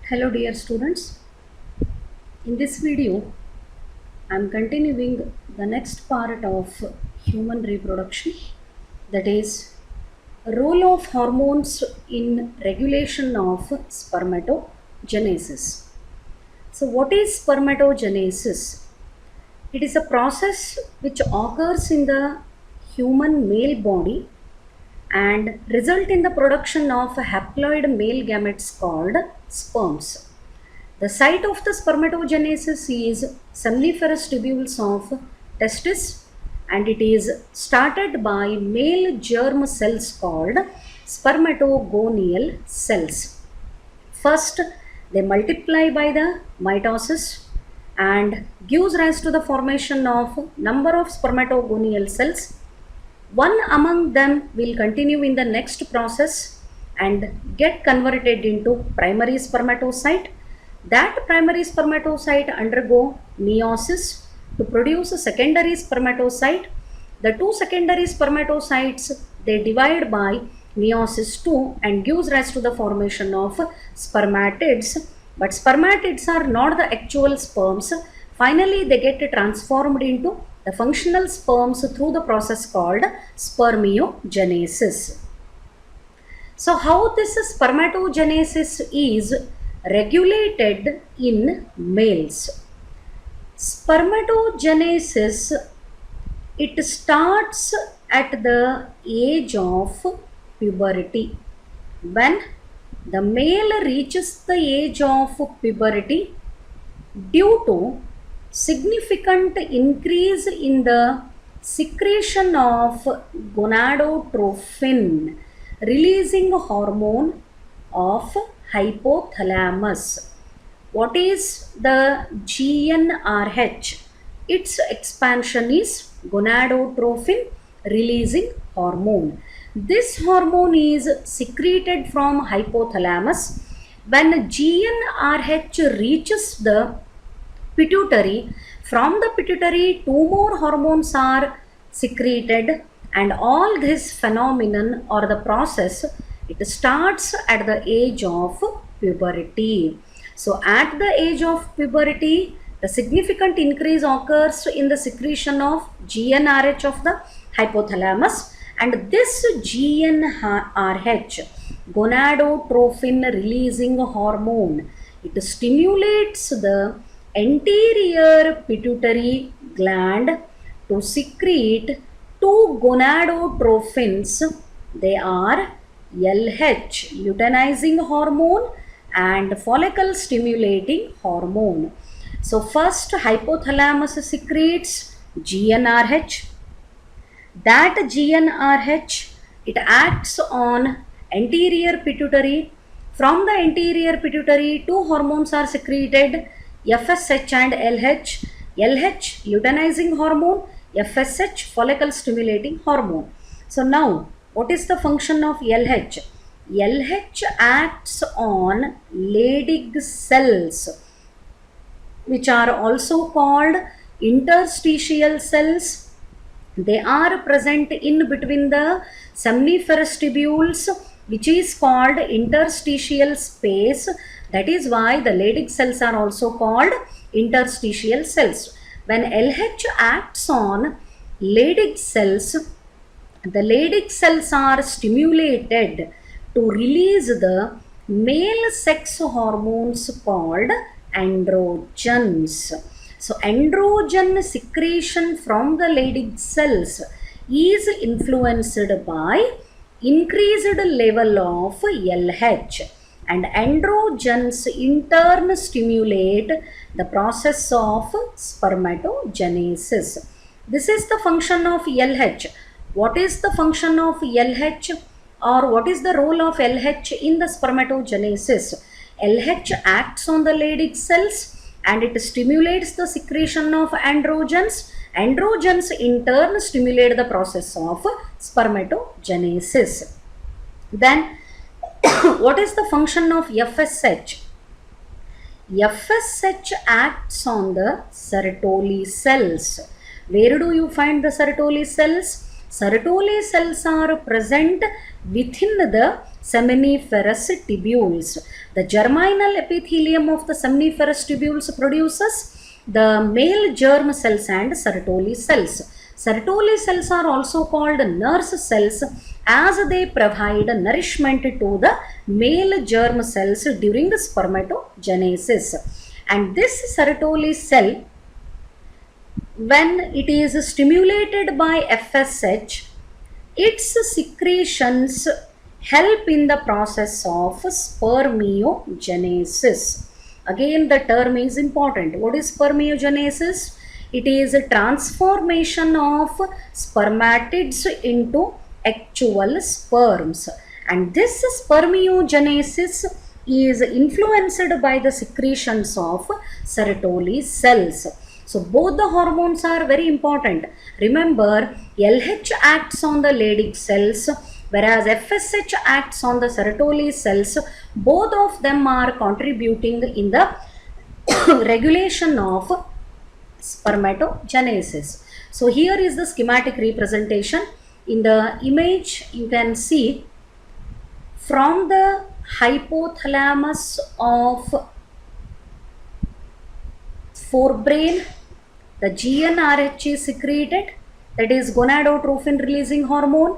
Hello dear students, in this video I am continuing the next part of human reproduction, that is role of hormones in regulation of spermatogenesis. So what is spermatogenesis? It is a process which occurs in the human male body and result in the production of haploid male gametes called sperms. The site of the spermatogenesis is seminiferous tubules of testis, and it is started by male germ cells called spermatogonial cells. First, they multiply by the mitosis and gives rise to the formation of number of spermatogonial cells. One among them will continue in the next process and get converted into primary spermatocyte. That primary spermatocyte undergo meiosis to produce a secondary spermatocyte. The two secondary spermatocytes, they divide by meiosis 2 and gives rise to the formation of spermatids. But spermatids are not the actual sperms. Finally, they get transformed into the functional sperms through the process called spermiogenesis. So how this spermatogenesis is regulated in males? Spermatogenesis, it starts at the age of puberty. When the male reaches the age of puberty, due to significant increase in the secretion of gonadotrophin, releasing hormone of hypothalamus. What is the GnRH? Its expansion is gonadotrophin releasing hormone. This hormone is secreted from hypothalamus. When GnRH reaches the pituitary, from the pituitary two more hormones are secreted, and all this phenomenon or the process, it starts at the age of puberty. So at the age of puberty, the significant increase occurs in the secretion of GnRH of the hypothalamus, and this GnRH, gonadotrophin releasing hormone, it stimulates the anterior pituitary gland to secrete two gonadotrophins. They are LH, luteinizing hormone, and follicle stimulating hormone. So first hypothalamus secretes GnRH. That GnRH, it acts on anterior pituitary. From the anterior pituitary, two hormones are secreted, FSH and LH. LH, luteinizing hormone, FSH, follicle stimulating hormone. So now, what is the function of LH? LH acts on Leydig cells, which are also called interstitial cells. They are present in between the seminiferous tubules, which is called interstitial space. That is why the Leydig cells are also called interstitial cells. When LH acts on Leydig cells, the Leydig cells are stimulated to release the male sex hormones called androgens. So androgen secretion from the Leydig cells is influenced by increased level of LH, and androgens in turn stimulate the process of spermatogenesis. This is the function of LH. What is the function of LH, or what is the role of LH in the spermatogenesis? LH acts on the Leydig cells and it stimulates the secretion of androgens. Androgens in turn stimulate the process of spermatogenesis. Then what is the function of FSH? FSH acts on the Sertoli cells. Where do you find the Sertoli cells? Sertoli cells are present within the seminiferous tubules. The germinal epithelium of the seminiferous tubules produces the male germ cells and Sertoli cells. Sertoli cells are also called nurse cells as they provide nourishment to the male germ cells during spermatogenesis. And this Sertoli cell, when it is stimulated by FSH, its secretions help in the process of spermiogenesis. Again, the term is important. What is spermiogenesis? It is a transformation of spermatids into actual sperms. And this spermiogenesis is influenced by the secretions of Sertoli cells. So both the hormones are very important. Remember, LH acts on the Leydig cells, whereas FSH acts on the Sertoli cells. Both of them are contributing in the regulation of spermatogenesis. So here is the schematic representation. In the image, you can see from the hypothalamus of forebrain, the GnRH is secreted, that is gonadotrophin releasing hormone.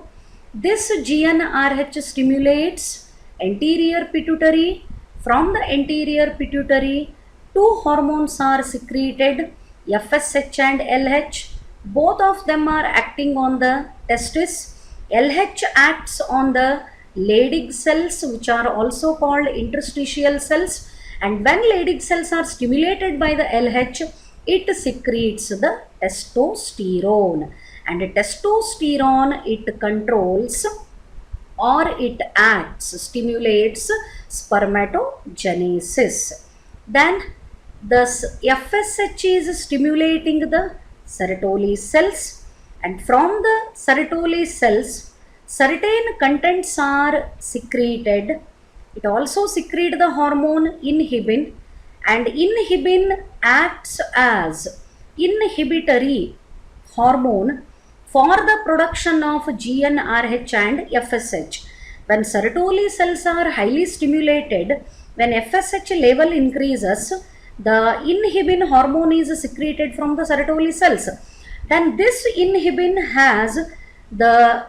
This GnRH stimulates anterior pituitary. From the anterior pituitary, two hormones are secreted, FSH and LH. Both of them are acting on the testis. LH acts on the Leydig cells, which are also called interstitial cells. And when Leydig cells are stimulated by the LH, it secretes the testosterone. And testosterone, it controls or it acts, stimulates spermatogenesis. Then the FSH is stimulating the Sertoli cells, and from the Sertoli cells, certain contents are secreted. It also secretes the hormone inhibin, and inhibin acts as inhibitory hormone for the production of GnRH and FSH. When Sertoli cells are highly stimulated, when FSH level increases, the inhibin hormone is secreted from the Sertoli cells. Then this inhibin has the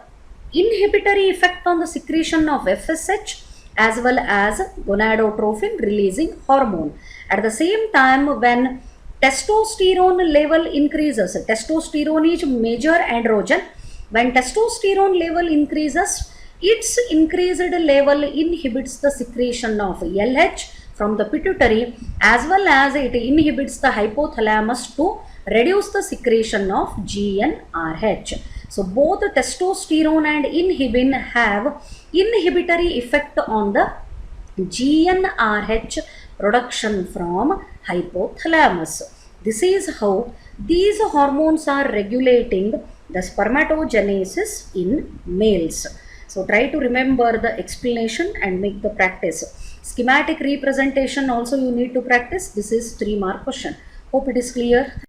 inhibitory effect on the secretion of FSH as well as gonadotrophin releasing hormone. At the same time, when testosterone level increases, testosterone is major androgen. When testosterone level increases, its increased level inhibits the secretion of LH from the pituitary, as well as it inhibits the hypothalamus to reduce the secretion of GnRH. So both testosterone and inhibin have inhibitory effect on the GnRH production from hypothalamus. This is how these hormones are regulating the spermatogenesis in males. So try to remember the explanation and make the practice. Schematic representation also you need to practice. This is 3-mark question. Hope it is clear.